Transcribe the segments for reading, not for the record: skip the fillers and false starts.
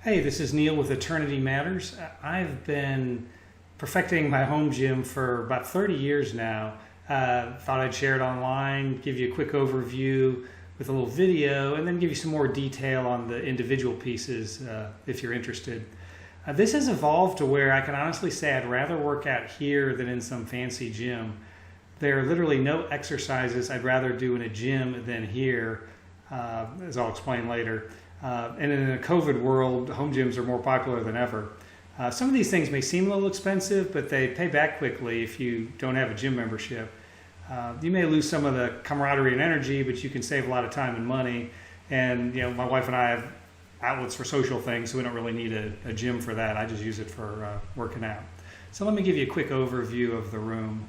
Hey, this is Neil with Eternity Matters. I've been perfecting my home gym for about 30 years now. Thought I'd share it online, give you a quick overview with a little video, and then give you some more detail on the individual pieces if you're interested. This has evolved to where I can honestly say I'd rather work out here than in some fancy gym. There are literally no exercises I'd rather do in a gym than here, as I'll explain later. And in a COVID world, home gyms are more popular than ever. Some of these things may seem a little expensive, but they pay back quickly if you don't have a gym membership. You may lose some of the camaraderie and energy, but you can save a lot of time and money. And my wife and I have outlets for social things, so we don't really need a gym for that. I just use it for working out. So let me give you a quick overview of the room.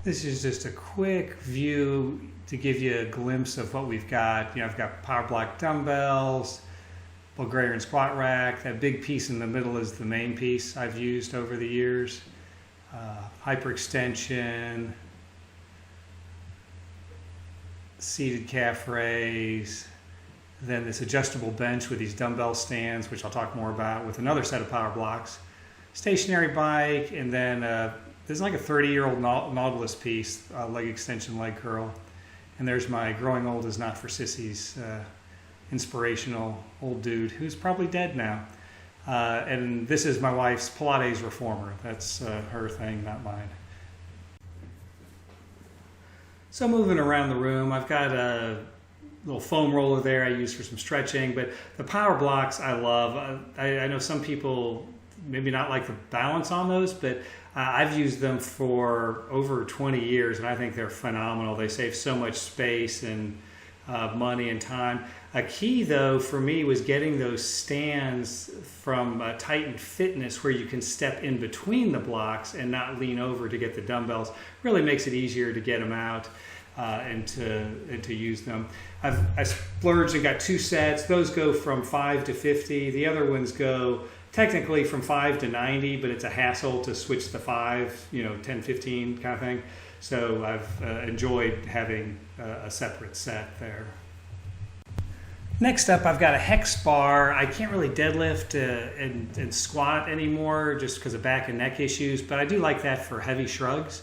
This is just a quick view to give you a glimpse of what we've got. I've got Powerblock dumbbells, Bulgarian squat rack. That big piece in the middle is the main piece I've used over the years. Hyperextension, seated calf raise, then this adjustable bench with these dumbbell stands, which I'll talk more about, with another set of Powerblocks, stationary bike, and then there's like a 30-year-old Nautilus piece, leg extension, leg curl. And there's my growing old is not for sissies, inspirational old dude who's probably dead now. And this is my wife's Pilates Reformer. That's her thing, not mine. So moving around the room, I've got a little foam roller there I use for some stretching, but the Powerblocks I love. I know some people maybe not like the balance on those, but I've used them for over 20 years, and I think they're phenomenal. They save so much space and money and time. A key, though, for me was getting those stands from Titan Fitness where you can step in between the blocks and not lean over to get the dumbbells. Really makes it easier to get them out and to use them. I splurged and got two sets. Those go from 5 to 50. The other ones go technically from 5 to 90, but it's a hassle to switch the 5, 10, 15 kind of thing. So I've enjoyed having a separate set there. Next up, I've got a hex bar. I can't really deadlift and squat anymore just because of back and neck issues, but I do like that for heavy shrugs.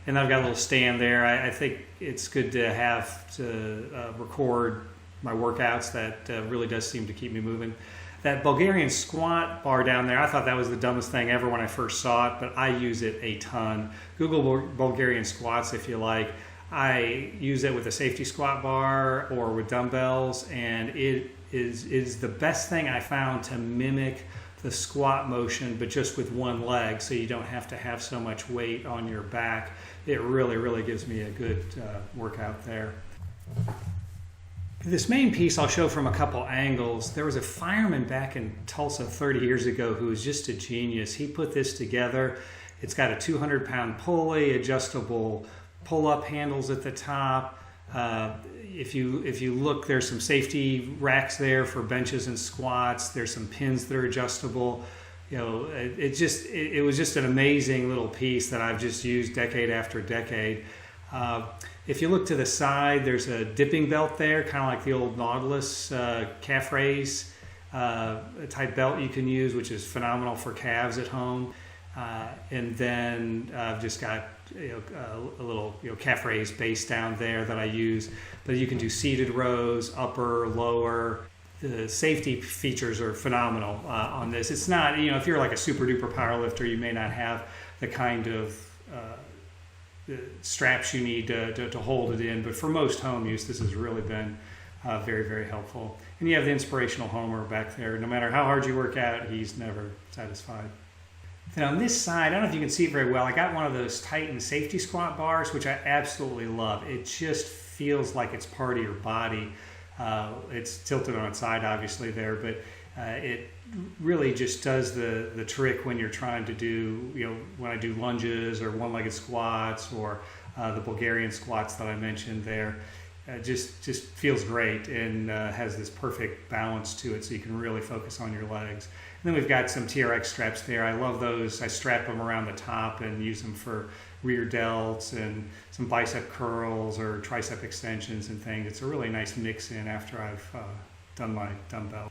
And I've got a little stand there. I think it's good to have to record my workouts. That really does seem to keep me moving. That Bulgarian squat bar down there, I thought that was the dumbest thing ever when I first saw it, but I use it a ton. Google Bulgarian squats if you like. I use it with a safety squat bar or with dumbbells, and it is the best thing I found to mimic the squat motion, but just with one leg, so you don't have to have so much weight on your back. It really, really gives me a good workout there. This main piece I'll show from a couple angles. There was a fireman back in Tulsa 30 years ago who was just a genius. He put this together. It's got a 200-pound pulley, adjustable pull-up handles at the top. If you look, there's some safety racks there for benches and squats. There's some pins that are adjustable. It was just an amazing little piece that I've just used decade after decade. If you look to the side, there's a dipping belt there, kind of like the old Nautilus calf raise type belt you can use, which is phenomenal for calves at home. And then I've just got a little calf raise base down there that I use. But you can do seated rows, upper, lower. The safety features are phenomenal on this. It's not, if you're like a super duper power lifter, you may not have the kind of the straps you need to hold it in, but for most home use, this has really been very, very helpful. And you have the inspirational Homer back there. No matter how hard you work out, he's never satisfied. Then on this side, I don't know if you can see it very well, I got one of those Titan safety squat bars, which I absolutely love. It just feels like it's part of your body. It's tilted on its side, obviously, there, but it really just does the trick when you're trying to do, when I do lunges or one-legged squats or the Bulgarian squats that I mentioned there. Just feels great and has this perfect balance to it, so you can really focus on your legs. And then we've got some TRX straps there. I love those. I strap them around the top and use them for rear delts and some bicep curls or tricep extensions and things. It's a really nice mix in after I've done my dumbbell.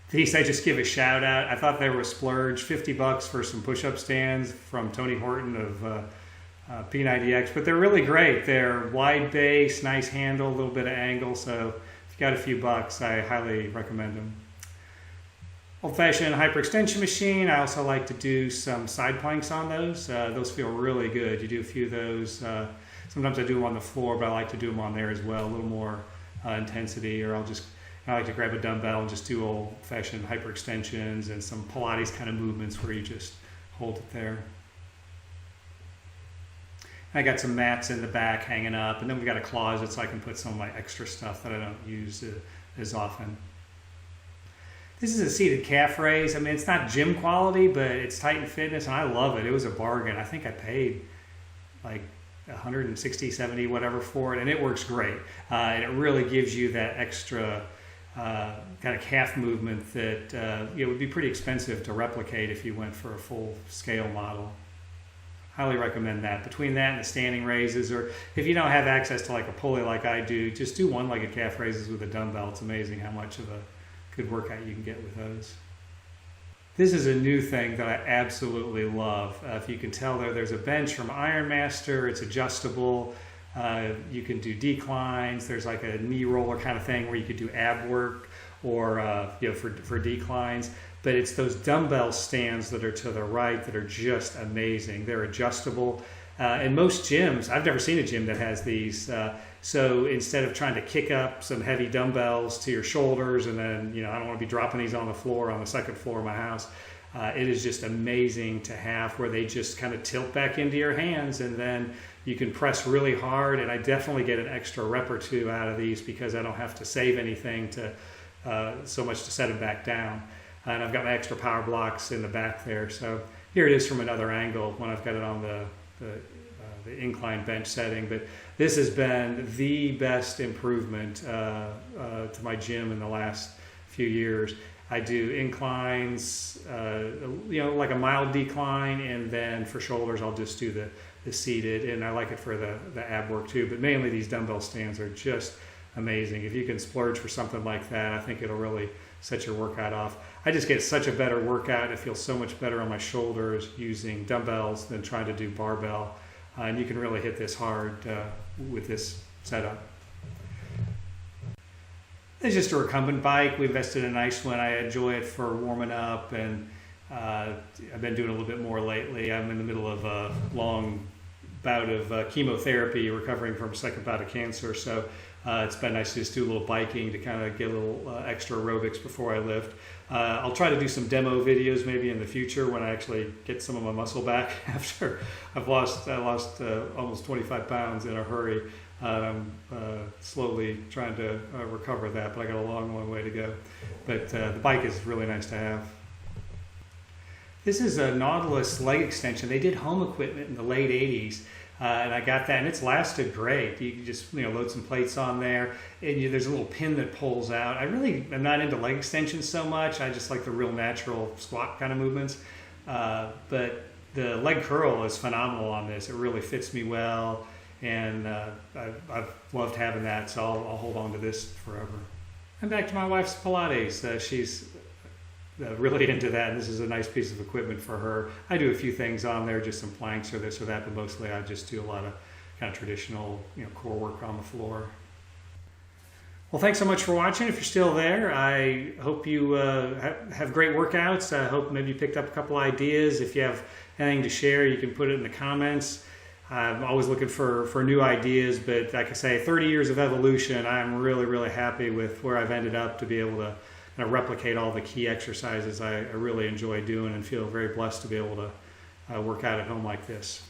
These I just give a shout out. I thought they were a splurge, $50 for some push-up stands from Tony Horton of P90X, but they're really great. They're wide base, nice handle, a little bit of angle, so if you got a few bucks, I highly recommend them. Old-fashioned hyperextension machine. I also like to do some side planks on those. Those feel really good. You do a few of those. Sometimes I do them on the floor, but I like to do them on there as well, a little more intensity, or I like to grab a dumbbell and just do old-fashioned hyperextensions and some Pilates kind of movements where you just hold it there. I got some mats in the back hanging up, and then we've got a closet so I can put some of my extra stuff that I don't use as often. This is a seated calf raise. I mean, it's not gym quality, but it's Titan Fitness, and I love it. It was a bargain. I think I paid like 160, 70, whatever for it, and it works great. And it really gives you that extra kind of calf movement that would be pretty expensive to replicate if you went for a full-scale model. Highly recommend that. Between that and the standing raises, or if you don't have access to like a pulley like I do, just do one-legged calf raises with a dumbbell. It's amazing how much of a good workout you can get with those. This is a new thing that I absolutely love. If you can tell there's a bench from Iron Master. It's adjustable. You can do declines. There's like a knee roller kind of thing where you could do ab work or for declines. But it's those dumbbell stands that are to the right that are just amazing. They're adjustable. In most gyms, I've never seen a gym that has these. So instead of trying to kick up some heavy dumbbells to your shoulders, and then, I don't want to be dropping these on the floor on the second floor of my house. It is just amazing to have where they just kind of tilt back into your hands, and then you can press really hard. And I definitely get an extra rep or two out of these because I don't have to save anything so much to set them back down. And I've got my extra Powerblocks in the back there. So here it is from another angle when I've got it on the incline bench setting. But this has been the best improvement to my gym in the last few years. I do inclines, like a mild decline, and then for shoulders I'll just do the seated, and I like it for the ab work too. But mainly these dumbbell stands are just amazing. If you can splurge for something like that, I think it'll really set your workout off. I just get such a better workout. It feels so much better on my shoulders using dumbbells than trying to do barbell. And you can really hit this hard with this setup. It's just a recumbent bike. We invested in a nice one. I enjoy it for warming up, and I've been doing a little bit more lately. I'm in the middle of a long bout of chemotherapy, recovering from a second bout of cancer. So it's been nice to just do a little biking to kind of get a little extra aerobics before I lift. I'll try to do some demo videos maybe in the future when I actually get some of my muscle back after I lost almost 25 pounds in a hurry. I'm slowly trying to recover that, but I got a long way to go. But the bike is really nice to have. This is a Nautilus leg extension. They did home equipment in the late 80s. And I got that, and it's lasted great. You can just load some plates on there, and there's a little pin that pulls out. I really am not into leg extensions so much. I just like the real natural squat kind of movements. But the leg curl is phenomenal on this. It really fits me well, and I've loved having that, so I'll hold on to this forever. And back to my wife's Pilates. She's really into that, and this is a nice piece of equipment for her. I do a few things on there, just some planks or this or that, but mostly I just do a lot of kind of traditional core work on the floor. Well, thanks so much for watching. If you're still there, I hope you have great workouts. I hope maybe you picked up a couple ideas. If you have anything to share, you can put it in the comments. I'm always looking for new ideas, but like I say, 30 years of evolution, I'm really happy with where I've ended up to be able to replicate all the key exercises I really enjoy doing, and feel very blessed to be able to work out at home like this.